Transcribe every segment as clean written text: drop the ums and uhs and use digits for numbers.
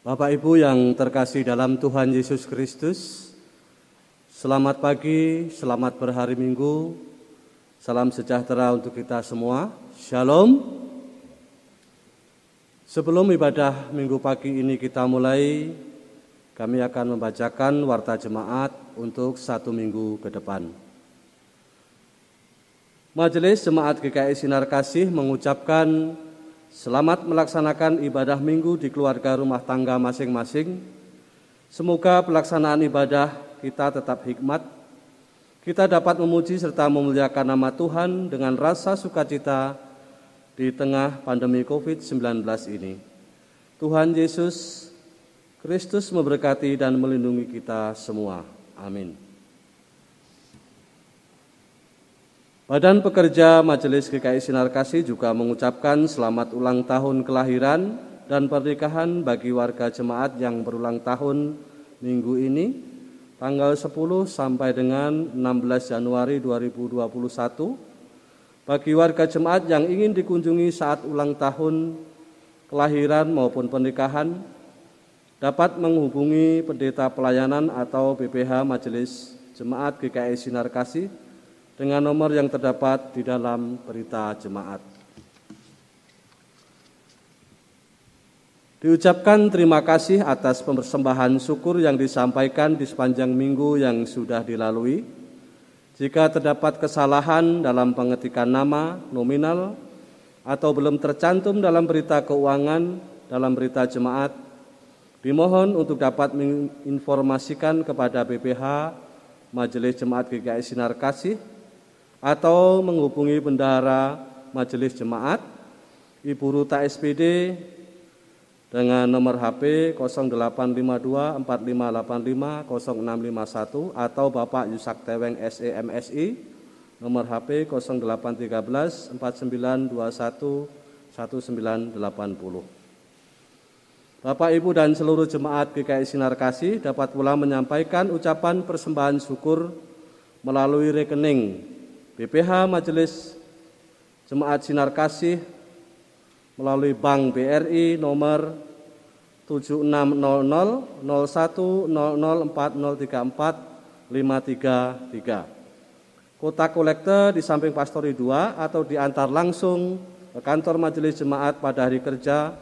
Bapak Ibu yang terkasih dalam Tuhan Yesus Kristus, selamat pagi, selamat berhari Minggu, salam sejahtera untuk kita semua, Shalom. Sebelum ibadah Minggu pagi ini kita mulai, kami akan membacakan warta jemaat untuk 1 minggu ke depan. Majelis Jemaat GKI Sinar Kasih mengucapkan selamat melaksanakan ibadah minggu di keluarga rumah tangga masing-masing. Semoga pelaksanaan ibadah kita tetap hikmat. Kita dapat memuji serta memuliakan nama Tuhan dengan rasa sukacita di tengah pandemi COVID-19 ini. Tuhan Yesus Kristus memberkati dan melindungi kita semua. Amin. Badan Pekerja Majelis GKI Sinar Kasih juga mengucapkan selamat ulang tahun kelahiran dan pernikahan bagi warga jemaat yang berulang tahun minggu ini, tanggal 10 sampai dengan 16 Januari 2021. Bagi warga jemaat yang ingin dikunjungi saat ulang tahun kelahiran maupun pernikahan, dapat menghubungi Pendeta Pelayanan atau PPH Majelis Jemaat GKI Sinar Kasih dengan nomor yang terdapat di dalam berita jemaat. Diucapkan terima kasih atas persembahan syukur yang disampaikan di sepanjang minggu yang sudah dilalui. Jika terdapat kesalahan dalam pengetikan nama, nominal, atau belum tercantum dalam berita keuangan dalam berita jemaat, dimohon untuk dapat menginformasikan kepada BPH Majelis Jemaat GKI Sinar Kasih atau menghubungi Bendahara Majelis Jemaat Ibu Ruta SPD dengan nomor HP 0852 4585 0651 atau Bapak Yusak Teweng SE MSI nomor HP 0813 4921 1980. Bapak Ibu dan seluruh jemaat GKI Sinar Kasih dapat pula menyampaikan ucapan persembahan syukur melalui rekening BPH Majelis Jemaat Sinar Kasih melalui Bank BRI nomor 760001004034 Kotak kolektor di samping Pastori 2 atau diantar langsung ke kantor Majelis Jemaat pada hari kerja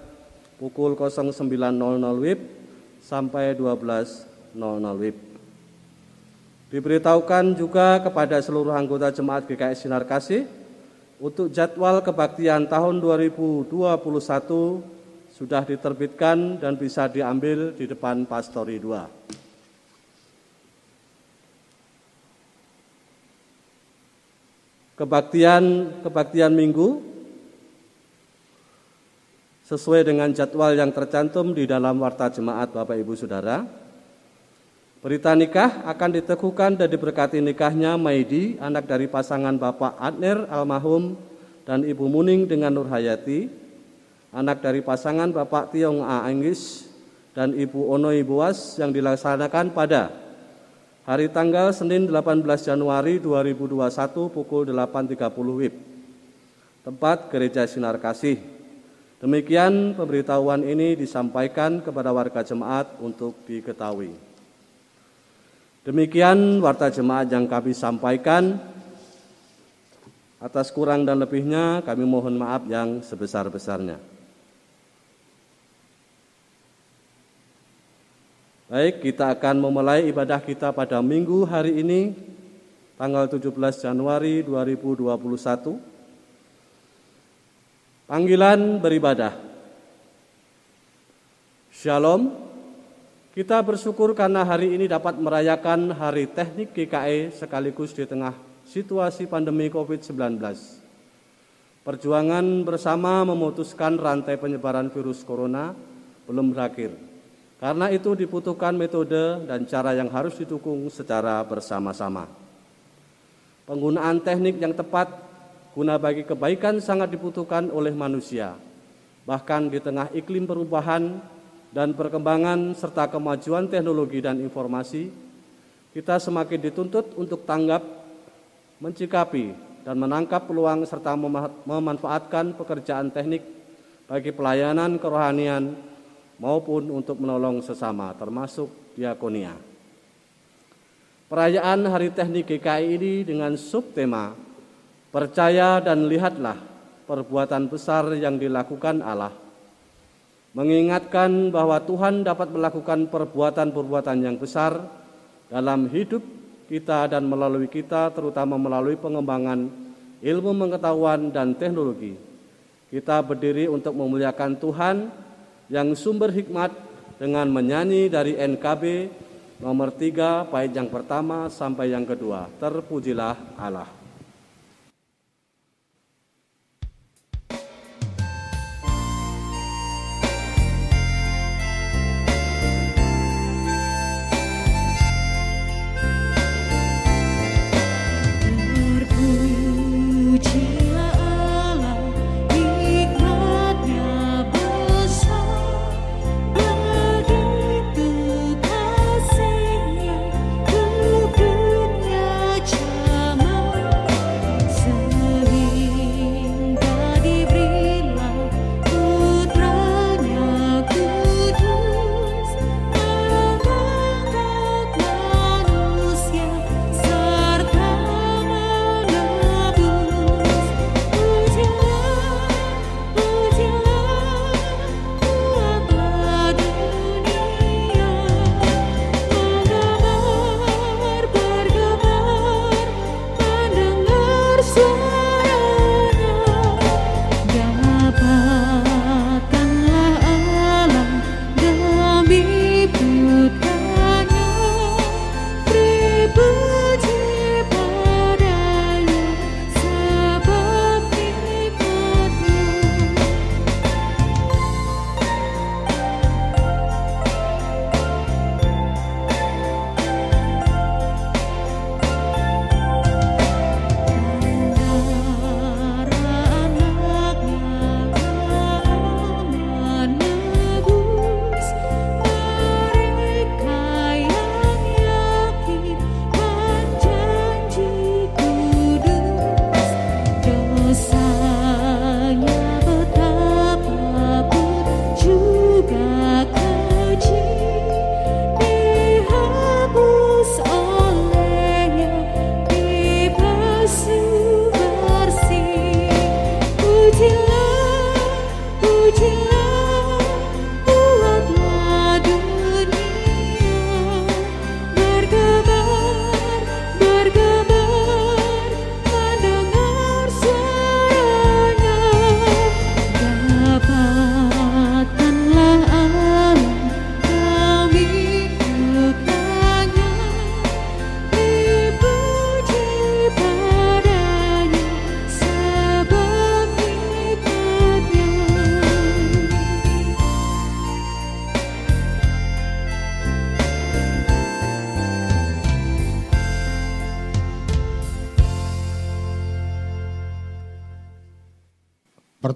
pukul 09.00 WIB sampai 12.00 WIB. Diberitahukan juga kepada seluruh anggota Jemaat GKI Sinar Kasih untuk jadwal kebaktian tahun 2021 sudah diterbitkan dan bisa diambil di depan Pastori 2. Kebaktian minggu sesuai dengan jadwal yang tercantum di dalam warta jemaat Bapak Ibu Saudara. Berita nikah akan diteguhkan dan diberkati nikahnya Maidi, anak dari pasangan Bapak Adner almarhum dan Ibu Muning dengan Nurhayati, anak dari pasangan Bapak Tiong A. Anggis dan Ibu Onoi Boas yang dilaksanakan pada hari tanggal Senin 18 Januari 2021 pukul 8.30 WIB. Tempat Gereja Sinar Kasih. Demikian pemberitahuan ini disampaikan kepada warga jemaat untuk diketahui. Demikian warta jemaat yang kami sampaikan. Atas kurang dan lebihnya kami mohon maaf yang sebesar-besarnya. Baik, kita akan memulai ibadah kita pada minggu hari ini, tanggal 17 Januari 2021. Panggilan beribadah. Shalom. Kita bersyukur karena hari ini dapat merayakan Hari Teknik GKI sekaligus di tengah situasi pandemi COVID-19. Perjuangan bersama memutuskan rantai penyebaran virus corona belum berakhir. Karena itu dibutuhkan metode dan cara yang harus didukung secara bersama-sama. Penggunaan teknik yang tepat guna bagi kebaikan sangat dibutuhkan oleh manusia. Bahkan di tengah iklim perubahan dan perkembangan serta kemajuan teknologi dan informasi, kita semakin dituntut untuk tanggap, mencikapi, dan menangkap peluang serta memanfaatkan pekerjaan teknik bagi pelayanan kerohanian maupun untuk menolong sesama, termasuk diakonia. Perayaan Hari Teknik GKI ini dengan subtema Percaya dan lihatlah perbuatan besar yang dilakukan Allah, mengingatkan bahwa Tuhan dapat melakukan perbuatan-perbuatan yang besar dalam hidup kita dan melalui kita, terutama melalui pengembangan ilmu pengetahuan dan teknologi. Kita berdiri untuk memuliakan Tuhan yang sumber hikmat dengan menyanyi dari NKB nomor 3, bait yang pertama sampai yang kedua. Terpujilah Allah.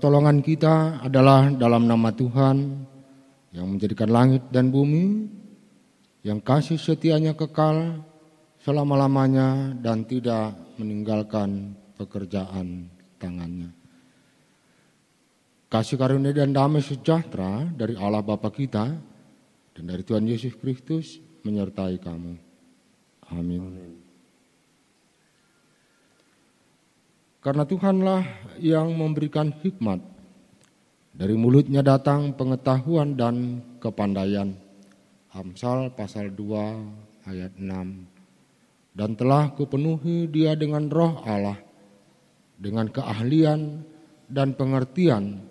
Pertolongan kita adalah dalam nama Tuhan yang menjadikan langit dan bumi, yang kasih setianya kekal selama-lamanya dan tidak meninggalkan pekerjaan tangannya. Kasih karunia dan damai sejahtera dari Allah Bapa kita dan dari Tuhan Yesus Kristus menyertai kamu. Amin. Karena Tuhanlah yang memberikan hikmat, dari mulutnya datang pengetahuan dan kepandaian. Amsal pasal 2 ayat 6. Dan telah kupenuhi dia dengan roh Allah, dengan keahlian dan pengertian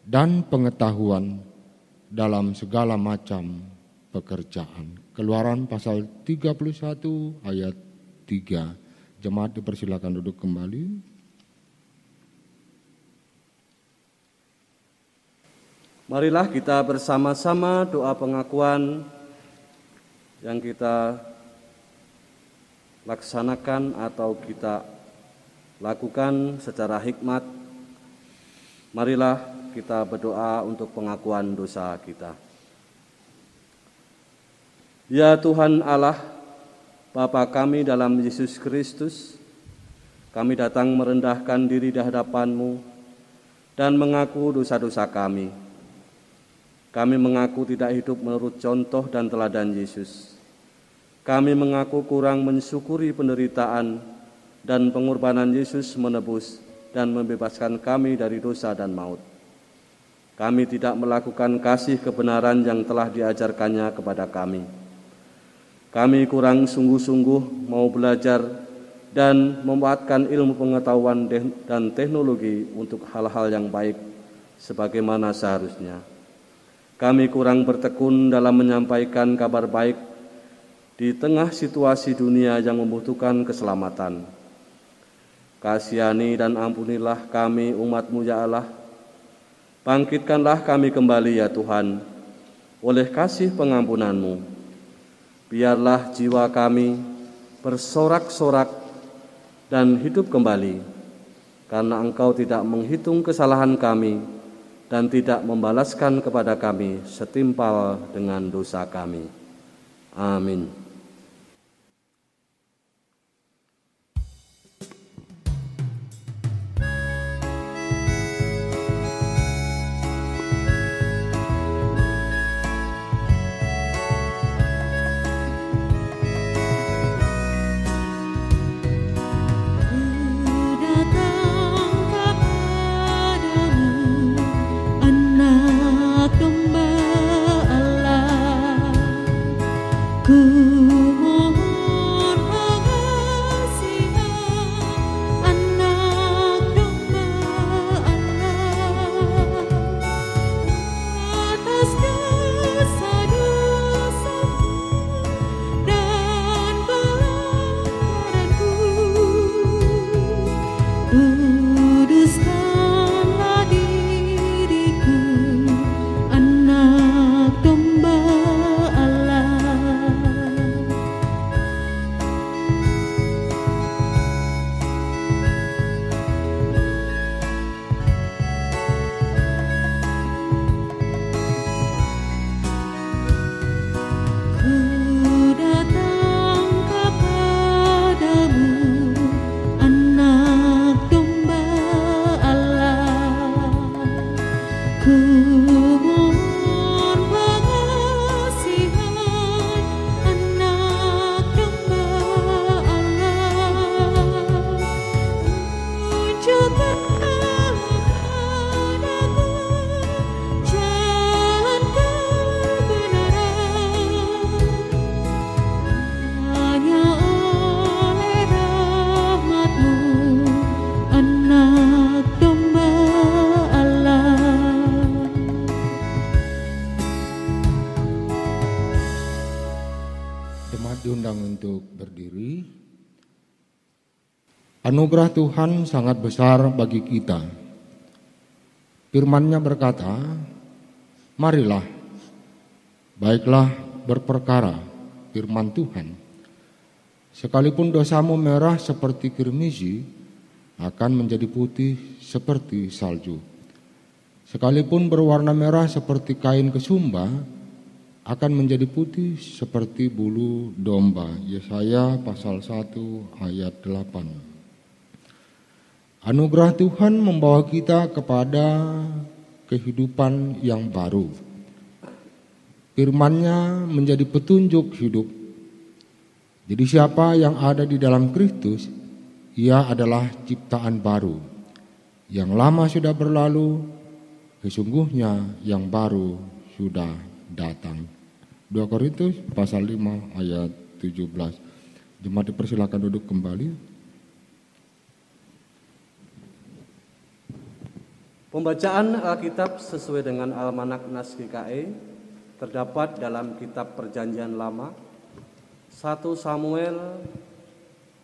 dan pengetahuan dalam segala macam pekerjaan. Keluaran pasal 31 ayat 3. Jemaat dipersilakan duduk kembali. Marilah kita bersama-sama doa pengakuan yang kita laksanakan atau kita lakukan secara hikmat. Marilah kita berdoa untuk pengakuan dosa kita. Ya Tuhan Allah, Bapa kami dalam Yesus Kristus, kami datang merendahkan diri di hadapan-Mu dan mengaku dosa-dosa kami. Kami mengaku tidak hidup menurut contoh dan teladan Yesus. Kami mengaku kurang mensyukuri penderitaan dan pengorbanan Yesus menebus dan membebaskan kami dari dosa dan maut. Kami tidak melakukan kasih kebenaran yang telah diajarkannya kepada kami. Kami kurang sungguh-sungguh mau belajar dan memanfaatkan ilmu pengetahuan dan teknologi untuk hal-hal yang baik sebagaimana seharusnya. Kami kurang bertekun dalam menyampaikan kabar baik di tengah situasi dunia yang membutuhkan keselamatan. Kasihani dan ampunilah kami umat-Mu ya Allah. Bangkitkanlah kami kembali ya Tuhan, oleh kasih pengampunan-Mu. Biarlah jiwa kami bersorak-sorak dan hidup kembali, karena Engkau tidak menghitung kesalahan kami dan tidak membalaskan kepada kami setimpal dengan dosa kami. Amin. Anugerah Tuhan sangat besar bagi kita. Firman-Nya berkata, marilah, baiklah berperkara, firman Tuhan. Sekalipun dosamu merah seperti kirmizi, akan menjadi putih seperti salju. Sekalipun berwarna merah seperti kain kesumba, akan menjadi putih seperti bulu domba. Yesaya pasal 1 ayat 8. Anugerah Tuhan membawa kita kepada kehidupan yang baru. Firman-Nya menjadi petunjuk hidup. Jadi siapa yang ada di dalam Kristus, ia adalah ciptaan baru. Yang lama sudah berlalu, sesungguhnya yang baru sudah datang. 2 Korintus pasal 5 ayat 17. Jemaat dipersilakan duduk kembali. Pembacaan Alkitab sesuai dengan Almanak Nas GKI terdapat dalam kitab Perjanjian Lama 1 Samuel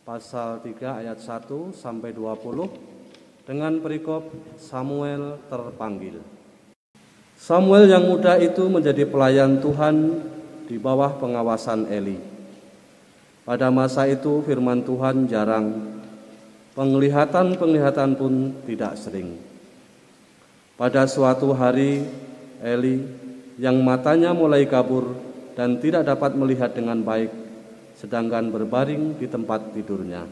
pasal 3 ayat 1 sampai 20 dengan perikop Samuel terpanggil. Samuel yang muda itu menjadi pelayan Tuhan di bawah pengawasan Eli. Pada masa itu firman Tuhan jarang, penglihatan pun tidak sering. Pada suatu hari, Eli yang matanya mulai kabur dan tidak dapat melihat dengan baik, sedangkan berbaring di tempat tidurnya.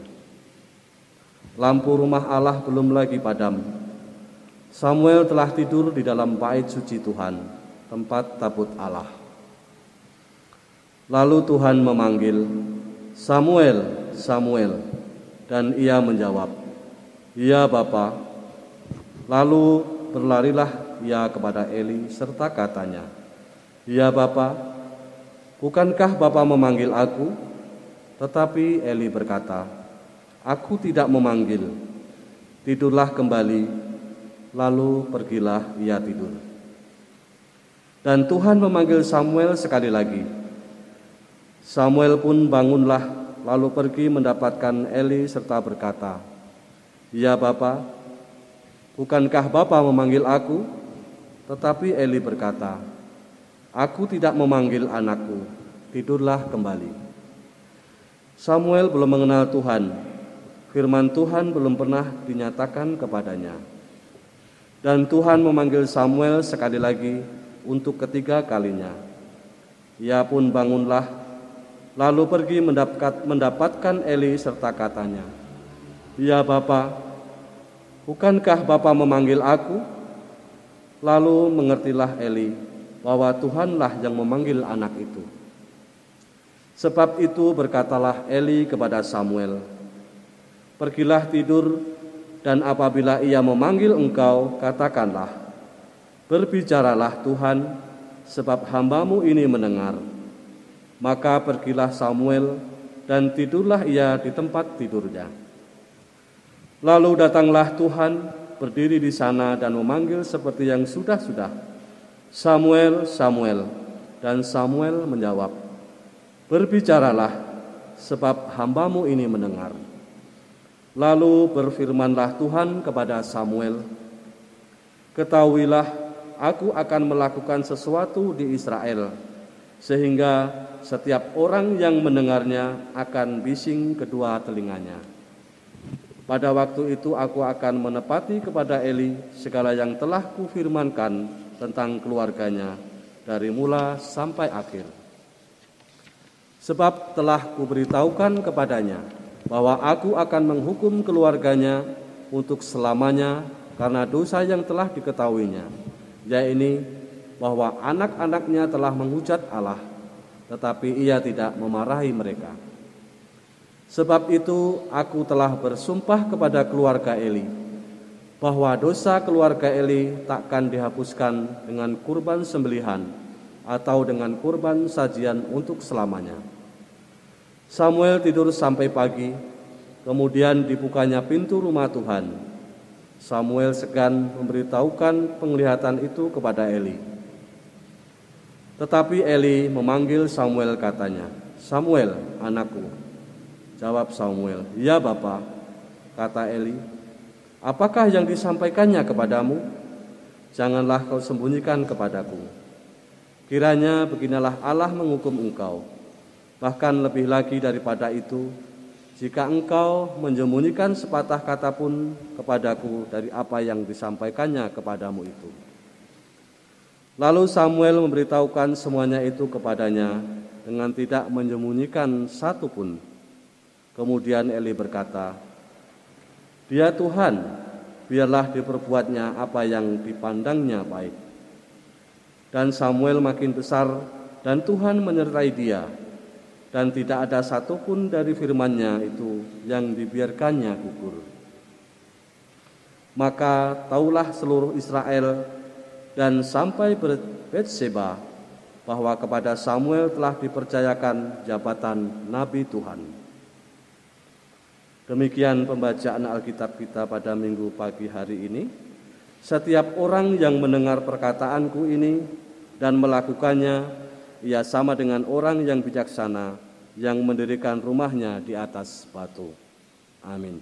Lampu rumah Allah belum lagi padam. Samuel telah tidur di dalam bait suci Tuhan, tempat tabut Allah. Lalu Tuhan memanggil, "Samuel, Samuel." Dan ia menjawab, "Ya Bapa." Lalu berlarilah ia kepada Eli serta katanya, "Ya Bapa, bukankah Bapa memanggil aku?" Tetapi Eli berkata, "Aku tidak memanggil. Tidurlah kembali." Lalu pergilah ia tidur. Dan Tuhan memanggil Samuel sekali lagi. Samuel pun bangunlah, lalu pergi mendapatkan Eli serta berkata, "Ya Bapa, bukankah Bapa memanggil aku?" Tetapi Eli berkata, "Aku tidak memanggil anakku, tidurlah kembali." Samuel belum mengenal Tuhan, firman Tuhan belum pernah dinyatakan kepadanya. Dan Tuhan memanggil Samuel sekali lagi untuk ketiga kalinya. Ia pun bangunlah, lalu pergi mendapatkan Eli serta katanya, "Ya Bapa, bukankah Bapa memanggil aku?" Lalu mengertilah Eli bahwa Tuhanlah yang memanggil anak itu. Sebab itu berkatalah Eli kepada Samuel, "Pergilah tidur, dan apabila ia memanggil engkau, katakanlah, 'Berbicaralah Tuhan, sebab hamba-Mu ini mendengar.' Maka pergilah Samuel, dan tidurlah ia di tempat tidurnya. Lalu datanglah Tuhan, berdiri di sana dan memanggil seperti yang sudah-sudah, 'Samuel, Samuel.' Dan Samuel menjawab, 'Berbicaralah, sebab hamba-Mu ini mendengar.' Lalu berfirmanlah Tuhan kepada Samuel, 'Ketahuilah, aku akan melakukan sesuatu di Israel, sehingga setiap orang yang mendengarnya akan bising kedua telinganya. Pada waktu itu aku akan menepati kepada Eli segala yang telah kufirmankan tentang keluarganya dari mula sampai akhir. Sebab telah kuberitahukan kepadanya bahwa aku akan menghukum keluarganya untuk selamanya karena dosa yang telah diketahuinya, yaitu bahwa anak-anaknya telah menghujat Allah, tetapi ia tidak memarahi mereka. Sebab itu aku telah bersumpah kepada keluarga Eli, bahwa dosa keluarga Eli takkan dihapuskan dengan kurban sembelihan atau dengan kurban sajian untuk selamanya." Samuel tidur sampai pagi, kemudian dibukanya pintu rumah Tuhan. Samuel segan memberitahukan penglihatan itu kepada Eli. Tetapi Eli memanggil Samuel, katanya, "Samuel, anakku." Jawab Samuel, "Ya Bapa." Kata Eli, "Apakah yang disampaikannya kepadamu? Janganlah kau sembunyikan kepadaku. Kiranya beginilah Allah menghukum engkau. Bahkan lebih lagi daripada itu, jika engkau menyembunyikan sepatah kata pun kepadaku dari apa yang disampaikannya kepadamu itu." Lalu Samuel memberitahukan semuanya itu kepadanya dengan tidak menyembunyikan satu pun. Kemudian Eli berkata, "Dia Tuhan, biarlah diperbuatnya apa yang dipandangnya baik." Dan Samuel makin besar dan Tuhan menyertai dia, dan tidak ada satupun dari firman-Nya itu yang dibiarkannya gugur. Maka taulah seluruh Israel dan sampai Betseba bahwa kepada Samuel telah dipercayakan jabatan Nabi Tuhan. Demikian pembacaan Alkitab kita pada minggu pagi hari ini. Setiap orang yang mendengar perkataanku ini dan melakukannya, ia sama dengan orang yang bijaksana yang mendirikan rumahnya di atas batu. Amin.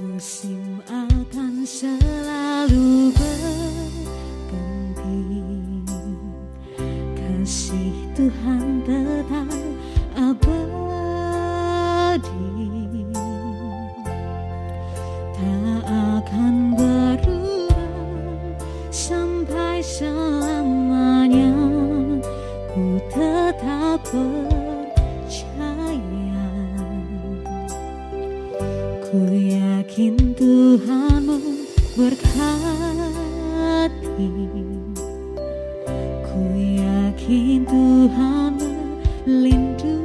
Musim akan selalu berganti, kasih Tuhan tetap abadi, tak akan berubah sampai selamanya. Ku tetap percaya, ku yakin Tuhanmu yakin Tuhan melindungi.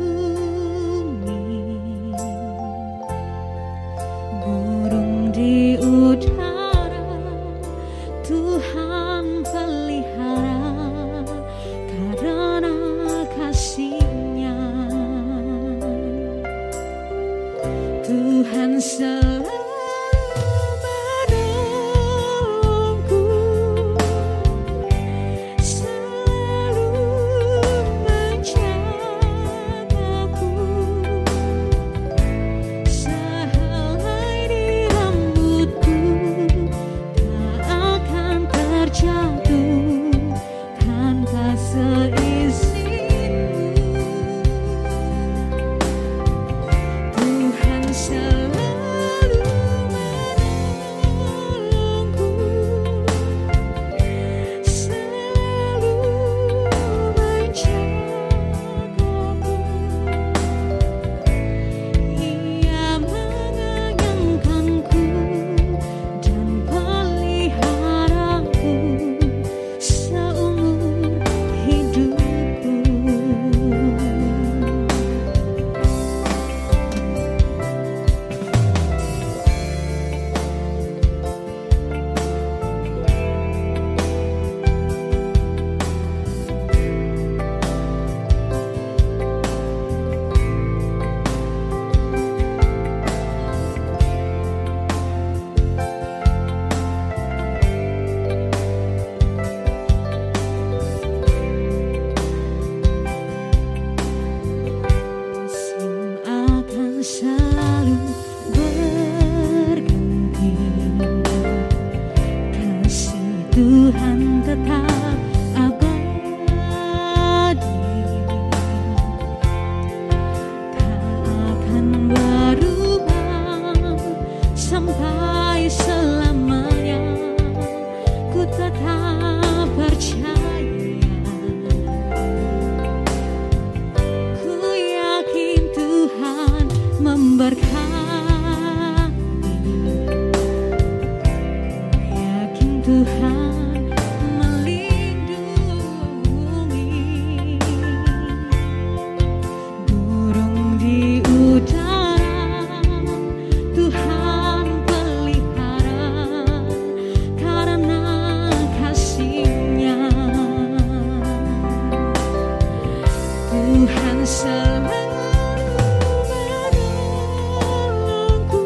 Burung di udara Tuhan pelihara karena kasih-Nya. Tuhan selalu menolongku, selalu menjagaku, sehelai di rambutku tak akan terjatuh tanpa seizinmu. Tuhan selalu menolongku, selalu menjagaku. Ia mengenyangkanku dan peliharaku seumur hidupku. Musim akan selalu berganti, kasih Tuhan tetap abadi, tak akan berubah sampai selamanya. Ku tetap percaya, ku yakin Tuhan memberkati, yakin Tuhan melindungi. Burung di udara Tuhan pelihara karena kasih-Nya. Tuhan selalu menolongku,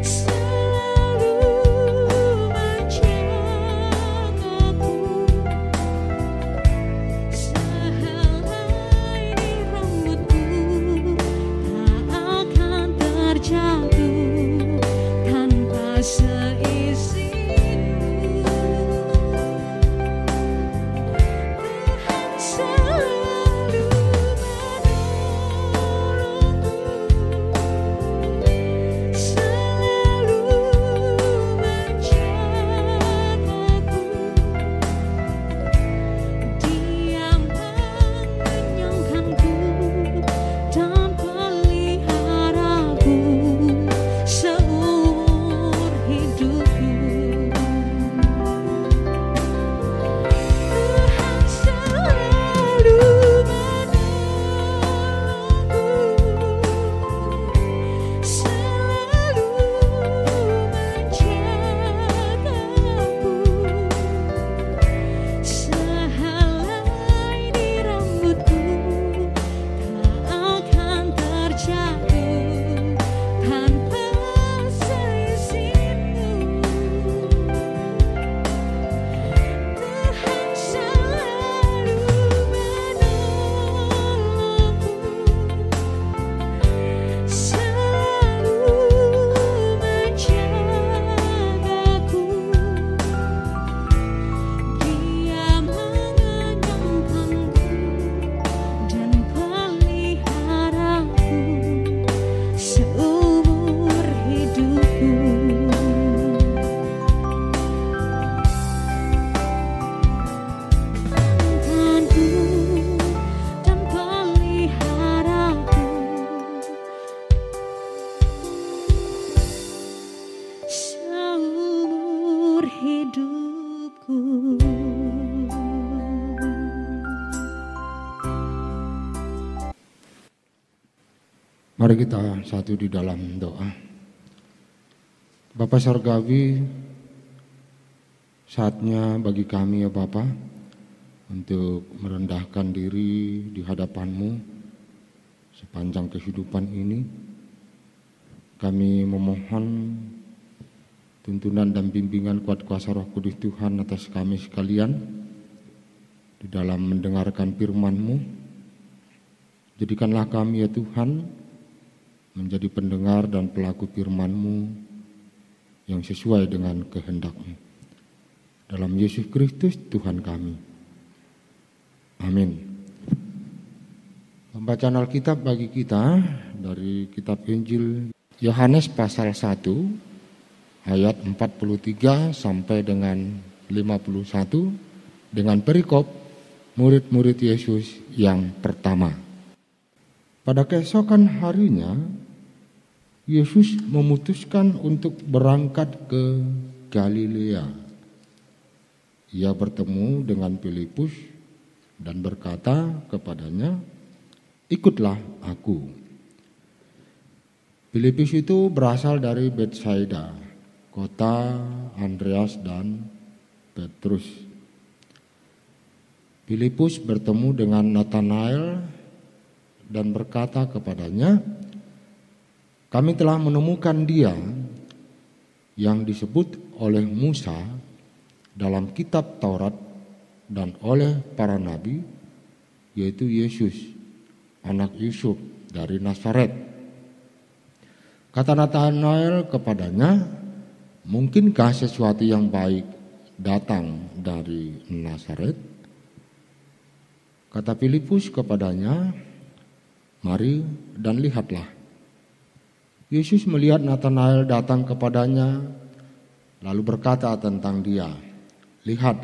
selalu menjagaku, sehelai di rambutku tak akan terjatuh tanpa seizinmu. Tuhan selalu Mari kita satu di dalam doa. Bapa Surgawi, saatnya bagi kami ya Bapa untuk merendahkan diri di hadapan-Mu sepanjang kehidupan ini. Kami memohon tuntunan dan bimbingan kuat kuasa Roh Kudus Tuhan atas kami sekalian di dalam mendengarkan firman-Mu. Jadikanlah kami ya Tuhan menjadi pendengar dan pelaku firman-Mu yang sesuai dengan kehendak-Mu. Dalam Yesus Kristus Tuhan kami. Amin. Pembacaan Alkitab bagi kita dari kitab Injil Yohanes pasal 1 ayat 43 sampai dengan 51 dengan perikop murid-murid Yesus yang pertama. Pada keesokan harinya, Yesus memutuskan untuk berangkat ke Galilea. Ia bertemu dengan Filipus dan berkata kepadanya, "Ikutlah aku." Filipus itu berasal dari Betsaida, kota Andreas dan Petrus. Filipus bertemu dengan Nathanael dan berkata kepadanya, "Kami telah menemukan Dia yang disebut oleh Musa dalam kitab Taurat dan oleh para nabi, yaitu Yesus, anak Yusuf dari Nazaret." Kata Nathanael kepadanya, "Mungkinkah sesuatu yang baik datang dari Nazaret?" Kata Filipus kepadanya, "Mari dan lihatlah." Yesus melihat Nathanael datang kepadanya, lalu berkata tentang dia, "Lihat,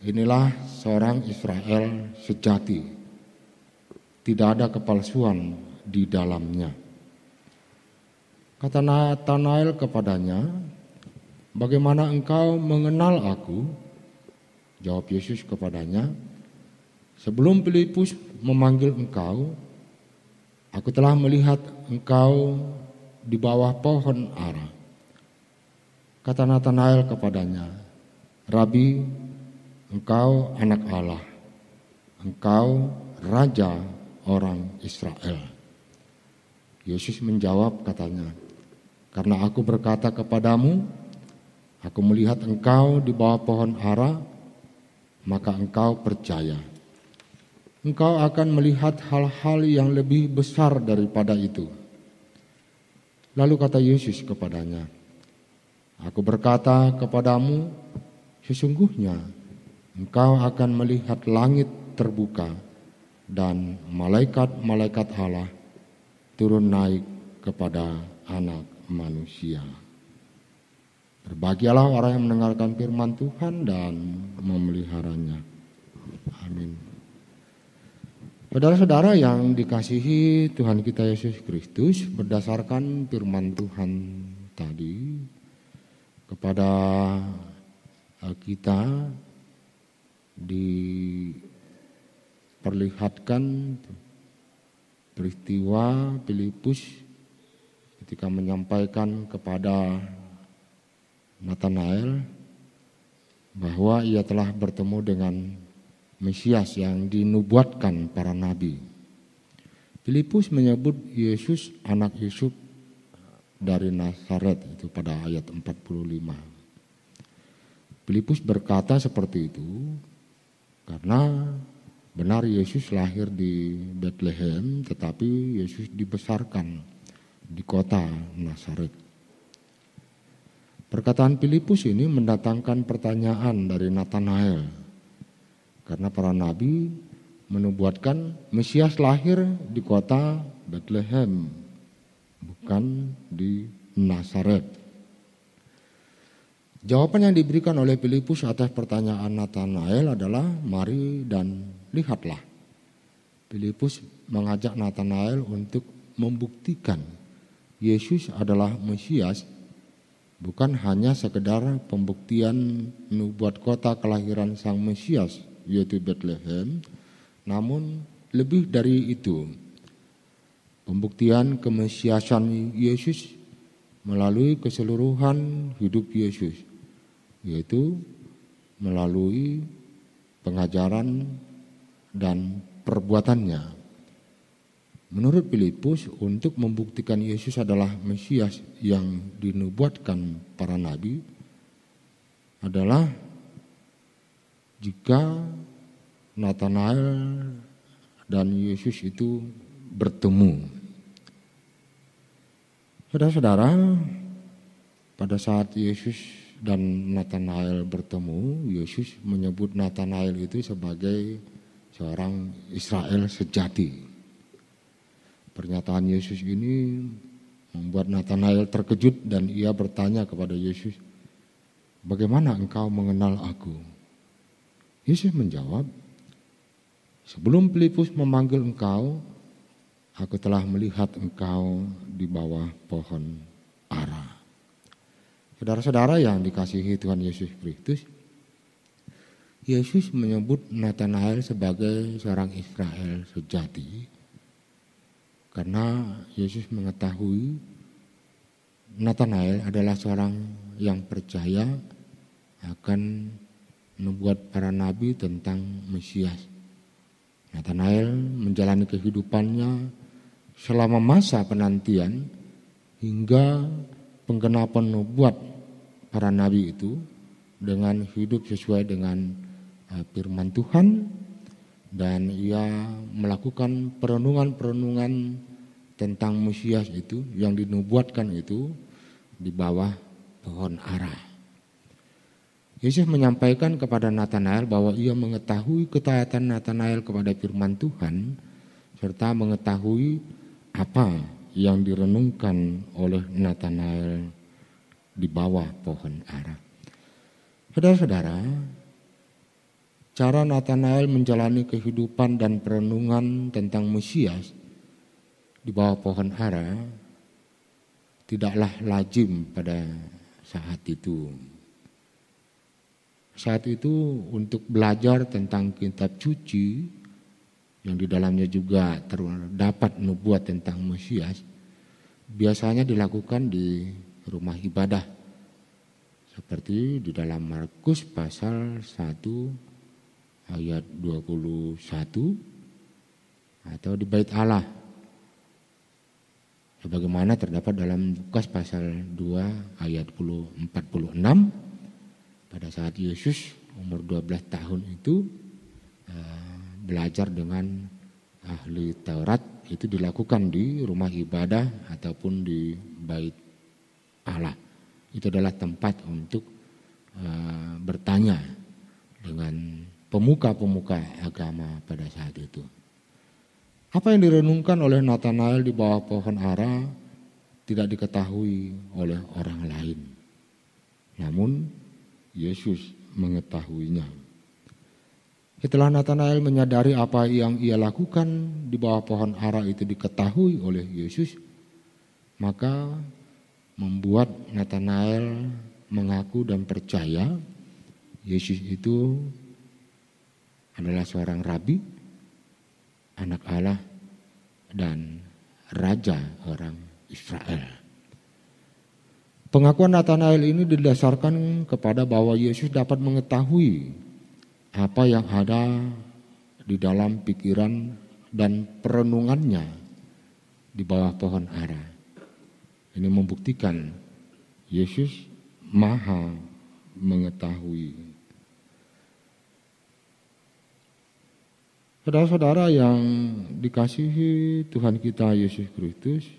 inilah seorang Israel sejati. Tidak ada kepalsuan di dalamnya." Kata Nathanael kepadanya, "Bagaimana engkau mengenal aku?" Jawab Yesus kepadanya, "Sebelum Filipus memanggil engkau, aku telah melihat engkau di bawah pohon ara." Kata Nathanael kepadanya, "Rabi, engkau anak Allah, engkau raja orang Israel." Yesus menjawab katanya, "Karena aku berkata kepadamu, aku melihat engkau di bawah pohon ara, maka engkau percaya. Engkau akan melihat hal-hal yang lebih besar daripada itu." Lalu kata Yesus kepadanya, "Aku berkata kepadamu, sesungguhnya engkau akan melihat langit terbuka dan malaikat-malaikat Allah turun naik kepada Anak Manusia." Berbahagialah orang yang mendengarkan firman Tuhan dan memeliharanya. Amin. Saudara-saudara yang dikasihi Tuhan kita Yesus Kristus, berdasarkan firman Tuhan tadi kepada kita diperlihatkan peristiwa Filipus ketika menyampaikan kepada Nathanael bahwa ia telah bertemu dengan Mesias yang dinubuatkan para nabi. Filipus menyebut Yesus anak Yusuf dari Nazaret, itu pada ayat 45. Filipus berkata seperti itu karena benar Yesus lahir di Bethlehem, tetapi Yesus dibesarkan di kota Nazaret. Perkataan Filipus ini mendatangkan pertanyaan dari Nathanael. Karena para nabi menubuatkan Mesias lahir di kota Bethlehem, bukan di Nazaret. Jawaban yang diberikan oleh Filipus atas pertanyaan Nathanael adalah, "Mari dan lihatlah." Filipus mengajak Nathanael untuk membuktikan Yesus adalah Mesias, bukan hanya sekedar pembuktian nubuat kota kelahiran Sang Mesias, yaitu Bethlehem, namun lebih dari itu. pembuktian kemesiasan Yesus melalui keseluruhan hidup Yesus, yaitu melalui pengajaran dan perbuatannya. Menurut Filipus, untuk membuktikan Yesus adalah Mesias yang dinubuatkan para nabi adalah jika Natanael dan Yesus itu bertemu. Saudara-saudara, pada saat Yesus dan Natanael bertemu, Yesus menyebut Natanael itu sebagai seorang Israel sejati. Pernyataan Yesus ini membuat Natanael terkejut dan ia bertanya kepada Yesus, "Bagaimana engkau mengenal aku?" Yesus menjawab, "Sebelum Filipus memanggil engkau, aku telah melihat engkau di bawah pohon ara." Saudara-saudara yang dikasihi Tuhan Yesus Kristus, Yesus menyebut Natanael sebagai seorang Israel sejati karena Yesus mengetahui Natanael adalah seorang yang percaya akan nubuat para nabi tentang Mesias. Natanael menjalani kehidupannya selama masa penantian hingga penggenapan nubuat para nabi itu dengan hidup sesuai dengan firman Tuhan, dan ia melakukan perenungan-perenungan tentang Mesias itu yang dinubuatkan itu di bawah pohon ara. Yesus menyampaikan kepada Natanael bahwa ia mengetahui ketaatan Natanael kepada firman Tuhan serta mengetahui apa yang direnungkan oleh Natanael di bawah pohon ara. Saudara-saudara, cara Natanael menjalani kehidupan dan perenungan tentang Mesias di bawah pohon ara tidaklah lazim pada saat itu. Saat itu untuk belajar tentang kitab suci yang di dalamnya juga terdapat nubuat tentang Mesias, biasanya dilakukan di rumah ibadah. Seperti di dalam Markus pasal 1 ayat 21 atau di Bait Allah. Sebagaimana terdapat dalam Lukas pasal 2 ayat 46 pada saat Yesus umur 12 tahun itu belajar dengan ahli Taurat, itu dilakukan di rumah ibadah ataupun di Bait Allah. Itu adalah tempat untuk bertanya dengan pemuka-pemuka agama pada saat itu. Apa yang direnungkan oleh Natanael di bawah pohon ara tidak diketahui oleh orang lain. Namun Yesus mengetahuinya. Setelah Natanael menyadari apa yang ia lakukan di bawah pohon ara itu diketahui oleh Yesus, maka membuat Natanael mengaku dan percaya Yesus itu adalah seorang rabi, anak Allah, dan raja orang Israel. Pengakuan Natanael ini didasarkan kepada bahwa Yesus dapat mengetahui apa yang ada di dalam pikiran dan perenungannya di bawah pohon ara. Ini membuktikan Yesus maha mengetahui. Saudara-saudara yang dikasihi Tuhan kita Yesus Kristus,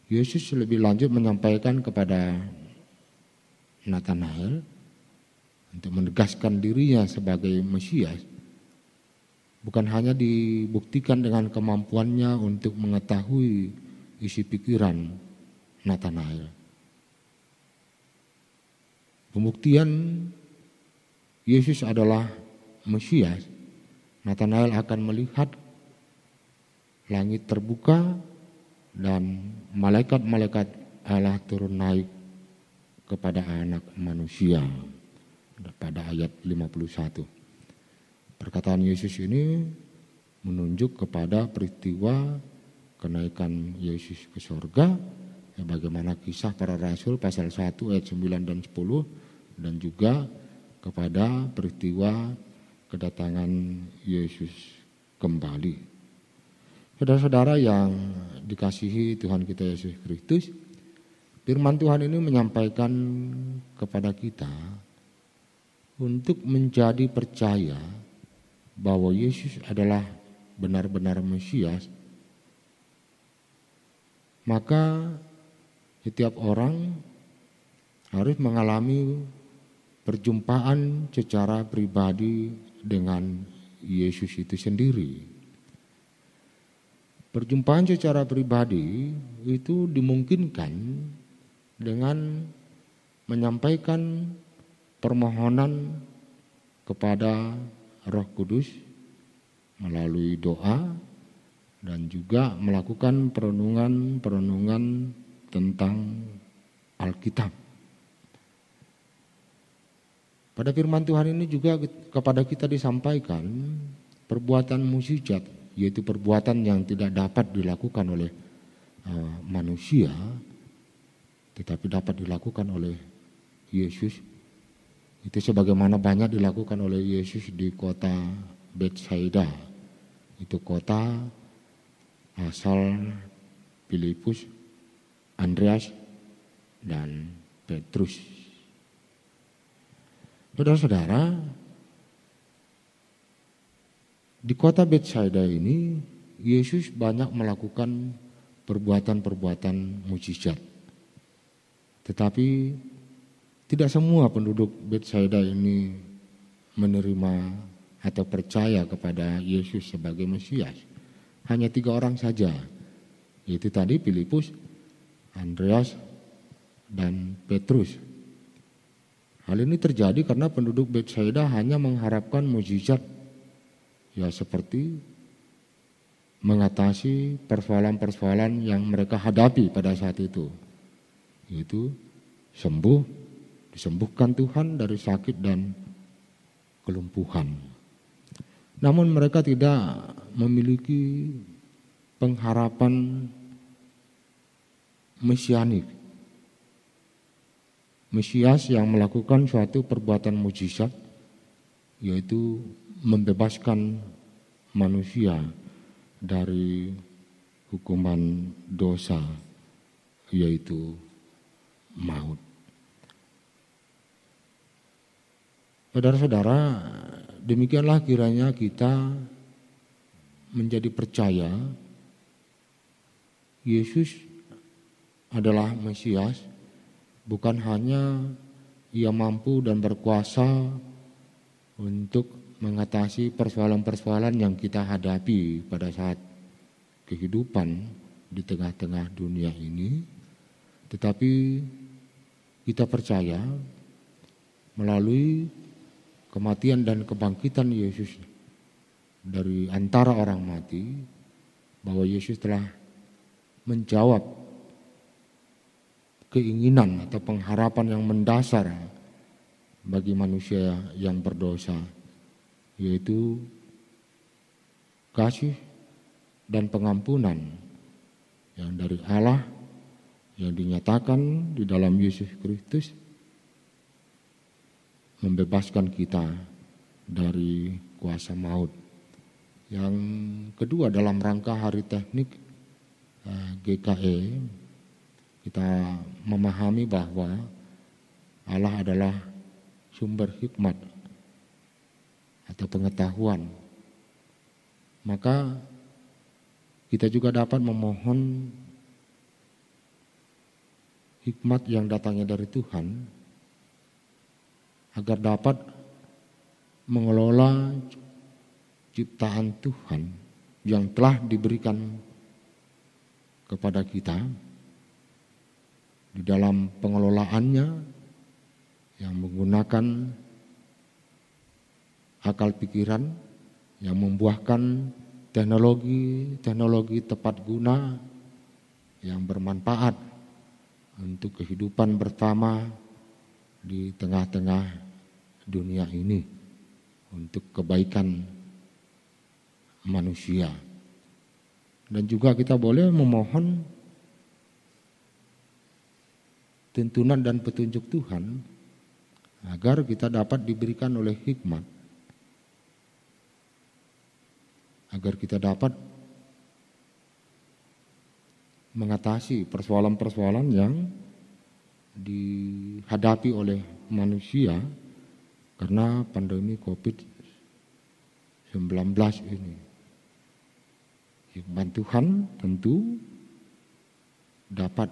Yesus lebih lanjut menyampaikan kepada Natanael untuk menegaskan dirinya sebagai Mesias, bukan hanya dibuktikan dengan kemampuannya untuk mengetahui isi pikiran Natanael. Pembuktian Yesus adalah Mesias, Natanael akan melihat langit terbuka dan malaikat-malaikat Allah turun naik kepada anak manusia. Pada ayat 51. Perkataan Yesus ini menunjuk kepada peristiwa kenaikan Yesus ke surga, ya bagaimana kisah para rasul pasal 1 ayat 9 dan 10, dan juga kepada peristiwa kedatangan Yesus kembali. Saudara-saudara yang dikasihi Tuhan kita Yesus Kristus, firman Tuhan ini menyampaikan kepada kita untuk menjadi percaya bahwa Yesus adalah benar-benar Mesias. Maka setiap orang harus mengalami perjumpaan secara pribadi dengan Yesus itu sendiri. Perjumpaan secara pribadi itu dimungkinkan dengan menyampaikan permohonan kepada Roh Kudus melalui doa dan juga melakukan perenungan tentang Alkitab. Pada firman Tuhan ini juga kepada kita disampaikan perbuatan mukjizat, yaitu perbuatan yang tidak dapat dilakukan oleh manusia, tetapi dapat dilakukan oleh Yesus. Itu sebagaimana banyak dilakukan oleh Yesus di kota Betsaida. Itu kota asal Filipus, Andreas, dan Petrus. Saudara-saudara, di kota Betsaida ini Yesus banyak melakukan perbuatan-perbuatan mukjizat. Tetapi tidak semua penduduk Betsaida ini menerima atau percaya kepada Yesus sebagai Mesias. Hanya 3 orang saja, yaitu tadi Filipus, Andreas, dan Petrus. Hal ini terjadi karena penduduk Betsaida hanya mengharapkan mukjizat, ya seperti mengatasi persoalan-persoalan yang mereka hadapi pada saat itu, yaitu disembuhkan Tuhan dari sakit dan kelumpuhan. Namun mereka tidak memiliki pengharapan mesianik, Mesias yang melakukan suatu perbuatan mukjizat, yaitu membebaskan manusia dari hukuman dosa, yaitu maut. Saudara-saudara, demikianlah kiranya kita menjadi percaya Yesus adalah Mesias, bukan hanya Ia mampu dan berkuasa untuk mengatasi persoalan-persoalan yang kita hadapi pada saat kehidupan di tengah-tengah dunia ini, tetapi kita percaya melalui kematian dan kebangkitan Yesus dari antara orang mati, bahwa Yesus telah menjawab keinginan atau pengharapan yang mendasar bagi manusia yang berdosa, yaitu kasih dan pengampunan yang dari Allah yang dinyatakan di dalam Yesus Kristus, membebaskan kita dari kuasa maut. Yang kedua, dalam rangka hari teknik GKE, kita memahami bahwa Allah adalah sumber hikmat atau pengetahuan. Maka kita juga dapat memohon hikmat yang datangnya dari Tuhan agar dapat mengelola ciptaan Tuhan yang telah diberikan kepada kita di dalam pengelolaannya, yang menggunakan akal pikiran, yang membuahkan teknologi tepat guna yang bermanfaat untuk kehidupan bersama di tengah-tengah dunia ini, untuk kebaikan manusia. Dan juga kita boleh memohon tuntunan dan petunjuk Tuhan agar kita dapat diberikan oleh hikmat, agar kita dapat mengatasi persoalan-persoalan yang dihadapi oleh manusia karena pandemi COVID-19 ini. Hikmat Tuhan tentu dapat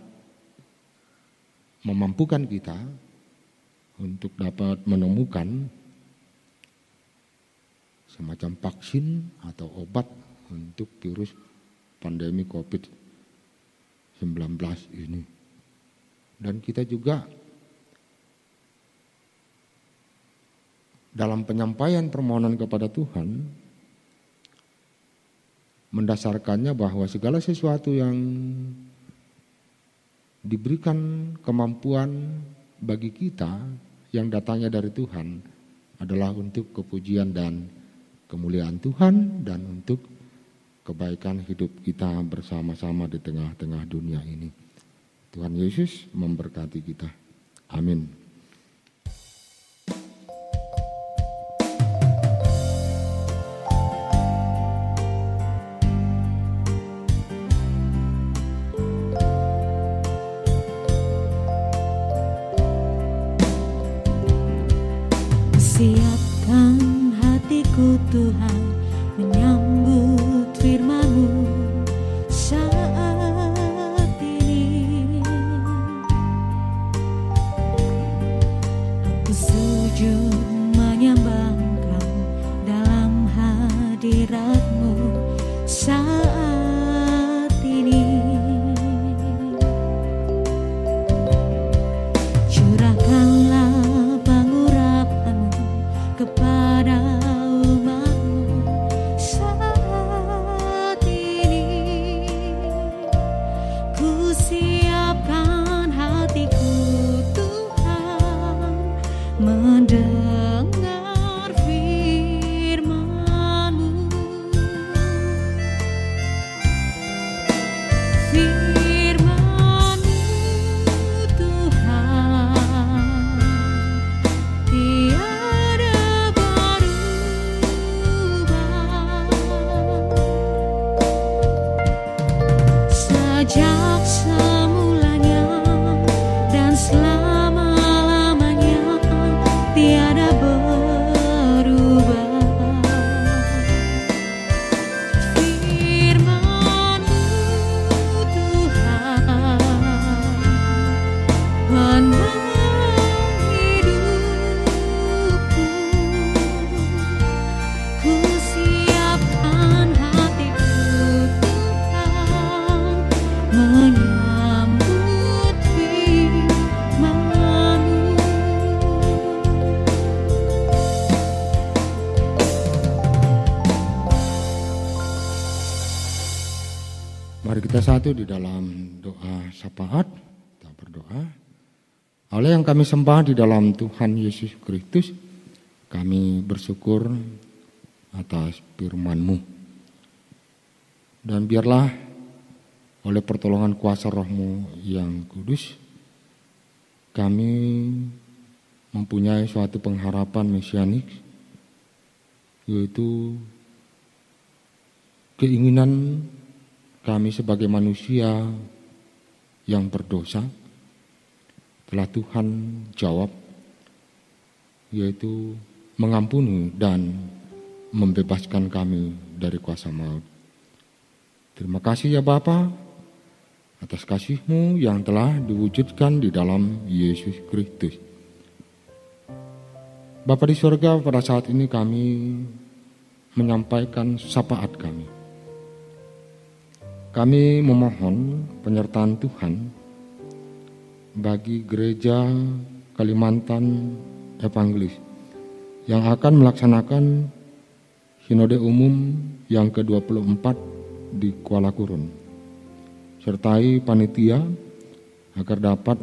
memampukan kita untuk dapat menemukan semacam vaksin atau obat untuk virus pandemi COVID-19 ini. Dan kita juga dalam penyampaian permohonan kepada Tuhan mendasarkannya bahwa segala sesuatu yang diberikan kemampuan bagi kita yang datangnya dari Tuhan adalah untuk kepujian dan kemuliaan Tuhan dan untuk kebaikan hidup kita bersama-sama di tengah-tengah dunia ini. Tuhan Yesus memberkati kita. Amin. Siapkan hatiku Tuhan menyambut firman-Mu saat ini. Aku sujud menyembah Engkau dalam hadirat-Mu saat ini. Curahkanlah pengurapan-Mu kepada umat-Mu saat ini. Ku siapkan hatiku Tuhan mendengar firman-Mu. Firman-Mu Tuhan tiada berubah. Sejak semulanya dan selama-lamanya tiada berubah. Firman-Mu Tuhan penenang hidupku. Ku siapkan hatiku Tuhan menyambut firman-Mu. Mari kita satu di dalam doa syafaat. Kita berdoa. Allah yang kami sembah di dalam Tuhan Yesus Kristus, kami bersyukur atas firman-Mu. Dan biarlah oleh pertolongan kuasa Roh-Mu yang kudus, kami mempunyai suatu pengharapan mesianik, yaitu keinginan kami sebagai manusia yang berdosa telah Tuhan jawab, yaitu mengampuni dan membebaskan kami dari kuasa maut. Terima kasih ya Bapa atas kasih-Mu yang telah diwujudkan di dalam Yesus Kristus. Bapa di surga, pada saat ini kami menyampaikan syafaat kami. Kami memohon penyertaan Tuhan bagi gereja Kalimantan Evangelis yang akan melaksanakan Sinode Umum yang ke-24 di Kuala Kurun, sertai panitia agar dapat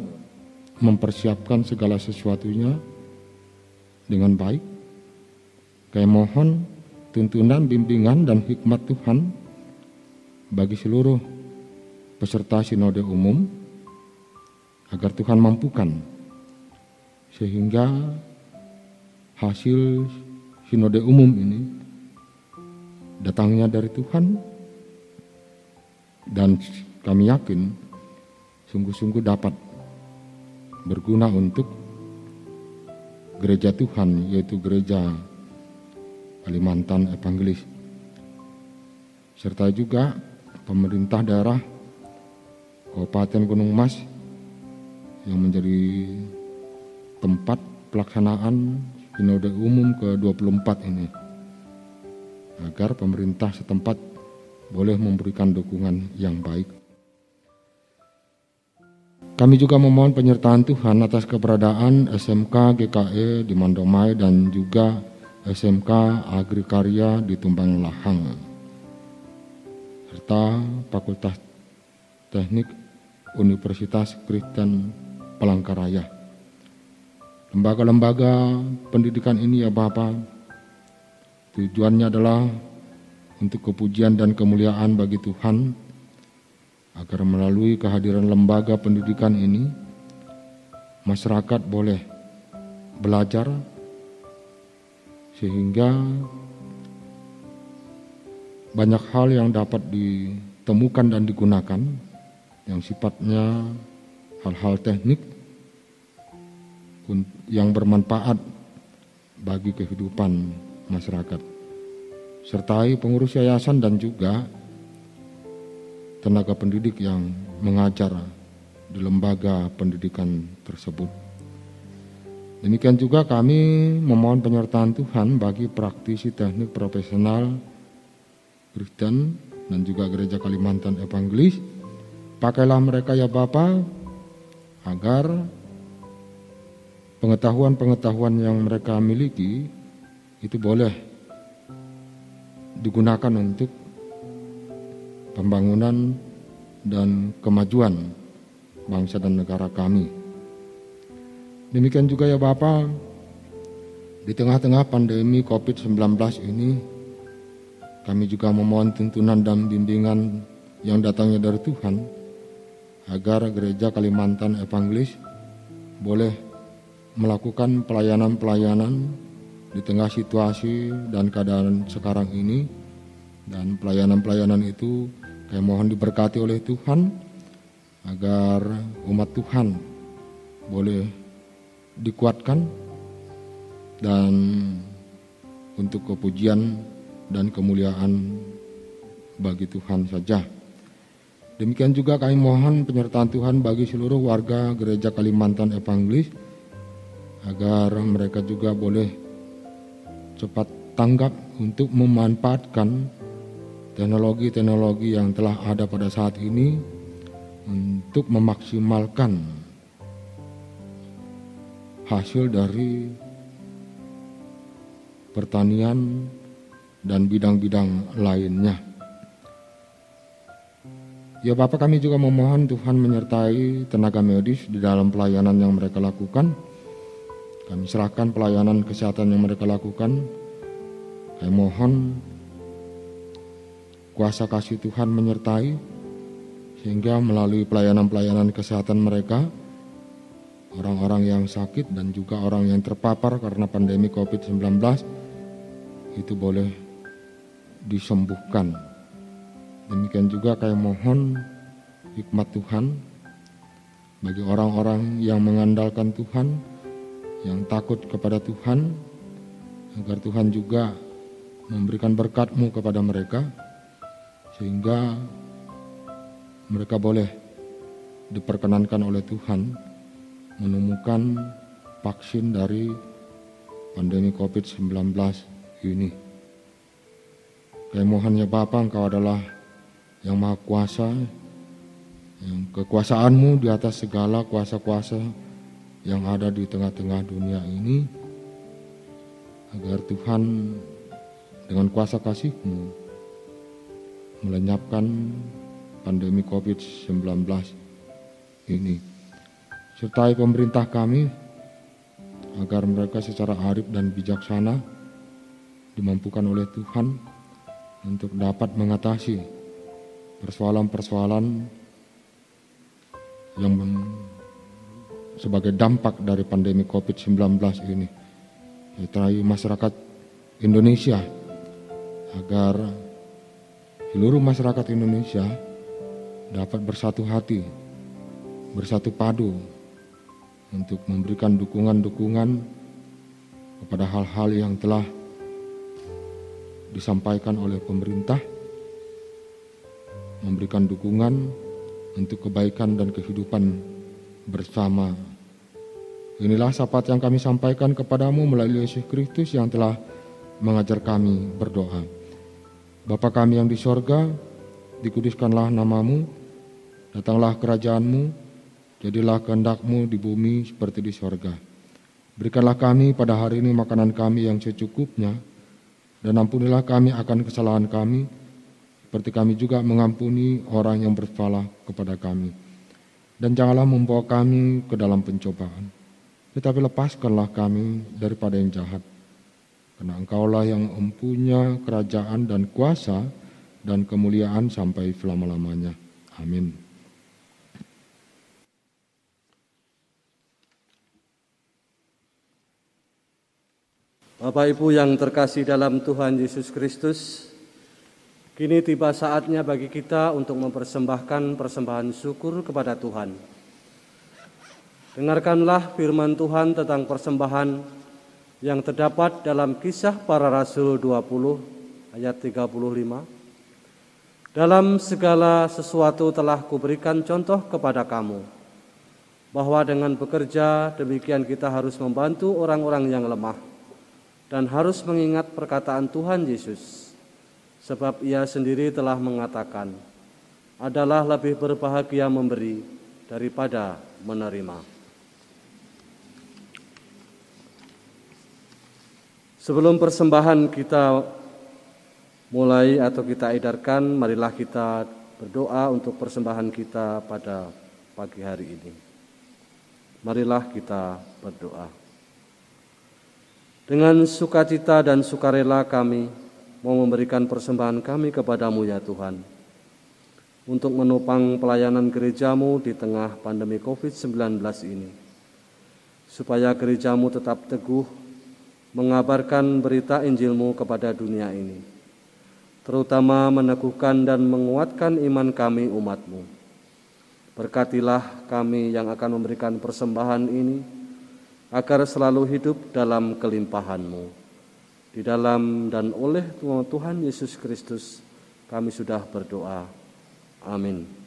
mempersiapkan segala sesuatunya dengan baik. Kami mohon tuntunan, bimbingan, dan hikmat Tuhan bagi seluruh peserta sinode umum, agar Tuhan mampukan sehingga hasil sinode umum ini datangnya dari Tuhan, dan kami yakin sungguh-sungguh dapat berguna untuk gereja Tuhan, yaitu gereja Kalimantan Evangelis, serta juga pemerintah daerah Kabupaten Gunung Mas yang menjadi tempat pelaksanaan sinode umum ke-24 ini, agar pemerintah setempat boleh memberikan dukungan yang baik. Kami juga memohon penyertaan Tuhan atas keberadaan SMK GKE di Mandomai dan juga SMK Agrikarya di Tumbang Lahang, serta Fakultas Teknik Universitas Kristen Palangkaraya. Lembaga-lembaga pendidikan ini ya Bapak, tujuannya adalah untuk kepujian dan kemuliaan bagi Tuhan, agar melalui kehadiran lembaga pendidikan ini masyarakat boleh belajar sehingga banyak hal yang dapat ditemukan dan digunakan yang sifatnya hal-hal teknik yang bermanfaat bagi kehidupan masyarakat, sertai pengurus yayasan dan juga tenaga pendidik yang mengajar di lembaga pendidikan tersebut. Demikian juga kami memohon penyertaan Tuhan bagi praktisi teknik profesional Kristen dan juga gereja Kalimantan Evangelis. Pakailah mereka ya Bapa, agar pengetahuan-pengetahuan yang mereka miliki itu boleh digunakan untuk pembangunan dan kemajuan bangsa dan negara kami. Demikian juga ya Bapak, di tengah-tengah pandemi COVID-19 ini, kami juga memohon tuntunan dan bimbingan yang datangnya dari Tuhan, agar gereja Kalimantan Evangelis boleh melakukan pelayanan-pelayanan di tengah situasi dan keadaan sekarang ini, dan pelayanan-pelayanan itu kami mohon diberkati oleh Tuhan, agar umat Tuhan boleh dikuatkan dan untuk kepujian dan kemuliaan bagi Tuhan saja. Demikian juga kami mohon penyertaan Tuhan bagi seluruh warga gereja Kalimantan Evangelis, agar mereka juga boleh cepat tanggap untuk memanfaatkan teknologi-teknologi yang telah ada pada saat ini untuk memaksimalkan hasil dari pertanian dan bidang-bidang lainnya. Ya Bapak, kami juga memohon Tuhan menyertai tenaga medis di dalam pelayanan yang mereka lakukan. Kami serahkan pelayanan kesehatan yang mereka lakukan. Kami mohon kuasa kasih Tuhan menyertai, sehingga melalui pelayanan-pelayanan kesehatan mereka, orang-orang yang sakit dan juga orang yang terpapar karena pandemi COVID-19 itu boleh disembuhkan. Demikian juga kami mohon hikmat Tuhan bagi orang-orang yang mengandalkan Tuhan, yang takut kepada Tuhan, agar Tuhan juga memberikan berkat-Mu kepada mereka, sehingga mereka boleh diperkenankan oleh Tuhan menemukan vaksin dari pandemi COVID-19 ini. Kami mohon ya Bapa, Engkau adalah yang Maha Kuasa, yang kekuasaan-Mu di atas segala kuasa-kuasa yang ada di tengah-tengah dunia ini, agar Tuhan dengan kuasa kasih-Mu melenyapkan pandemi COVID-19 ini. Sertai pemerintah kami, agar mereka secara arif dan bijaksana dimampukan oleh Tuhan untuk dapat mengatasi persoalan-persoalan yang sebagai dampak dari pandemi COVID-19 ini, yaitu masyarakat Indonesia, agar seluruh masyarakat Indonesia dapat bersatu hati, bersatu padu untuk memberikan dukungan-dukungan kepada hal-hal yang telah disampaikan oleh pemerintah, memberikan dukungan untuk kebaikan dan kehidupan bersama. Inilah syafaat yang kami sampaikan kepadamu melalui Yesus Kristus yang telah mengajar kami berdoa. Bapa kami yang di sorga, dikuduskanlah namamu, datanglah kerajaanmu, jadilah kehendak-Mu di bumi seperti di sorga. Berikanlah kami pada hari ini makanan kami yang secukupnya, dan ampunilah kami akan kesalahan kami, seperti kami juga mengampuni orang yang bersalah kepada kami. Dan janganlah membawa kami ke dalam pencobaan, tetapi lepaskanlah kami daripada yang jahat. Karena Engkaulah yang mempunyai kerajaan dan kuasa dan kemuliaan sampai selama-lamanya. Amin. Bapak Ibu yang terkasih dalam Tuhan Yesus Kristus, kini tiba saatnya bagi kita untuk mempersembahkan persembahan syukur kepada Tuhan. Dengarkanlah firman Tuhan tentang persembahan yang terdapat dalam Kisah Para Rasul 20 ayat 35. Dalam segala sesuatu telah kuberikan contoh kepada kamu, bahwa dengan bekerja demikian kita harus membantu orang-orang yang lemah, dan harus mengingat perkataan Tuhan Yesus, sebab Ia sendiri telah mengatakan, adalah lebih berbahagia memberi daripada menerima. Sebelum persembahan kita mulai atau kita edarkan, marilah kita berdoa untuk persembahan kita pada pagi hari ini. Marilah kita berdoa. Dengan sukacita dan sukarela kami mau memberikan persembahan kami kepadamu ya Tuhan, untuk menopang pelayanan gerejamu di tengah pandemi COVID-19 ini, supaya gerejamu tetap teguh mengabarkan berita Injil-Mu kepada dunia ini, terutama meneguhkan dan menguatkan iman kami umat-Mu. Berkatilah kami yang akan memberikan persembahan ini, agar selalu hidup dalam kelimpahan-Mu. Di dalam dan oleh Tuhan Yesus Kristus kami sudah berdoa. Amin.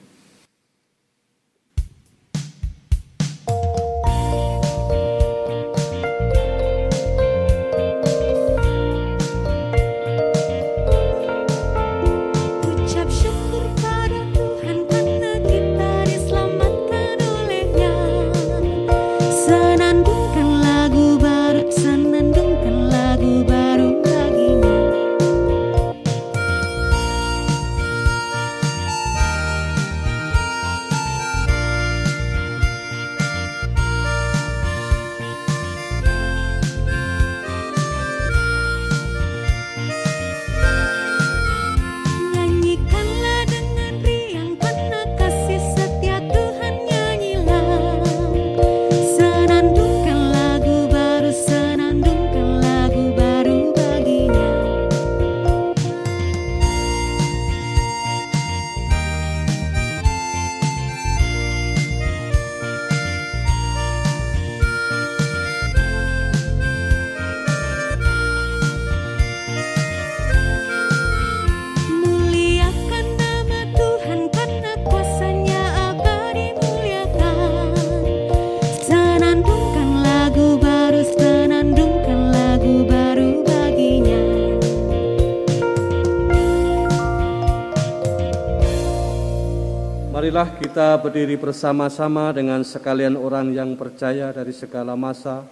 Marilah kita berdiri bersama-sama dengan sekalian orang yang percaya dari segala masa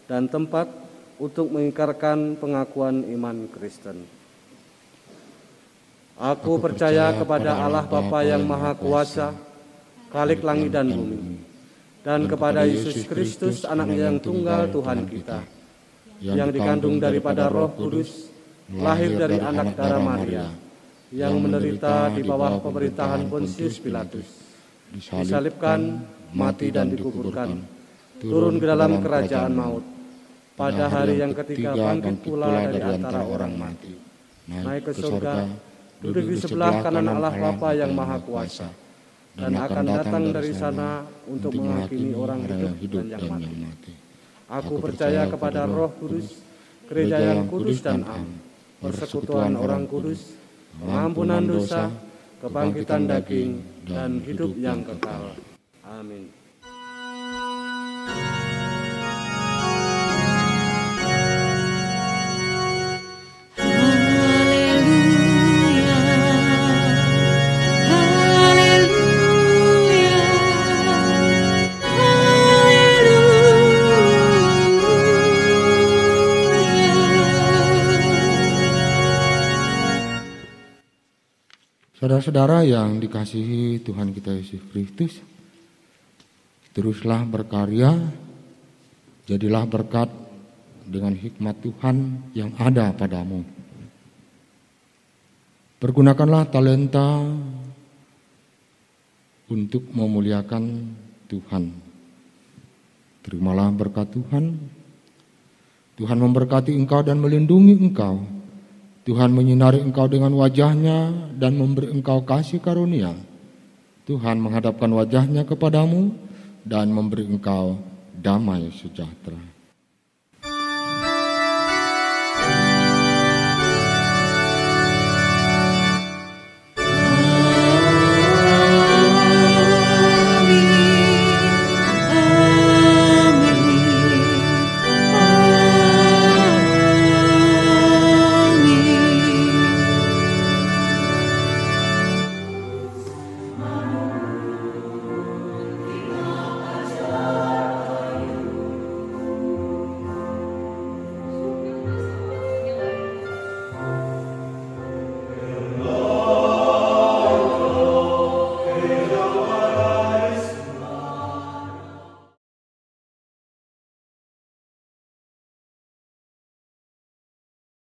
dan tempat untuk mengikrarkan pengakuan iman Kristen. Aku percaya kepada Allah Bapa yang Maha Kuasa, Khalik langit dan bumi, dan kepada Yesus Kristus, Anak-Nya yang tunggal Tuhan kita, yang dikandung daripada Roh Kudus, lahir dari anak darah Maria, yang menderita di bawah pemerintahan Pontius Pilatus, disalibkan, mati dan dikuburkan, turun ke dalam kerajaan maut. Pada hari yang ketiga bangkit pula dari antara orang mati, naik ke surga, duduk di sebelah kanan Allah Bapa yang Maha Kuasa, dan akan datang dari sana untuk menghakimi orang hidup dan yang mati. Aku percaya kepada Roh Kudus, gereja yang kudus dan am, persekutuan orang kudus, pengampunan dosa, kebangkitan daging, dan hidup yang kekal. Amin. Saudara-saudara yang dikasihi Tuhan kita Yesus Kristus, teruslah berkarya, jadilah berkat dengan hikmat Tuhan yang ada padamu. Pergunakanlah talenta untuk memuliakan Tuhan. Terimalah berkat Tuhan. Tuhan memberkati engkau dan melindungi engkau. Tuhan menyinari engkau dengan wajah-Nya dan memberi engkau kasih karunia. Tuhan menghadapkan wajah-Nya kepadamu dan memberi engkau damai sejahtera.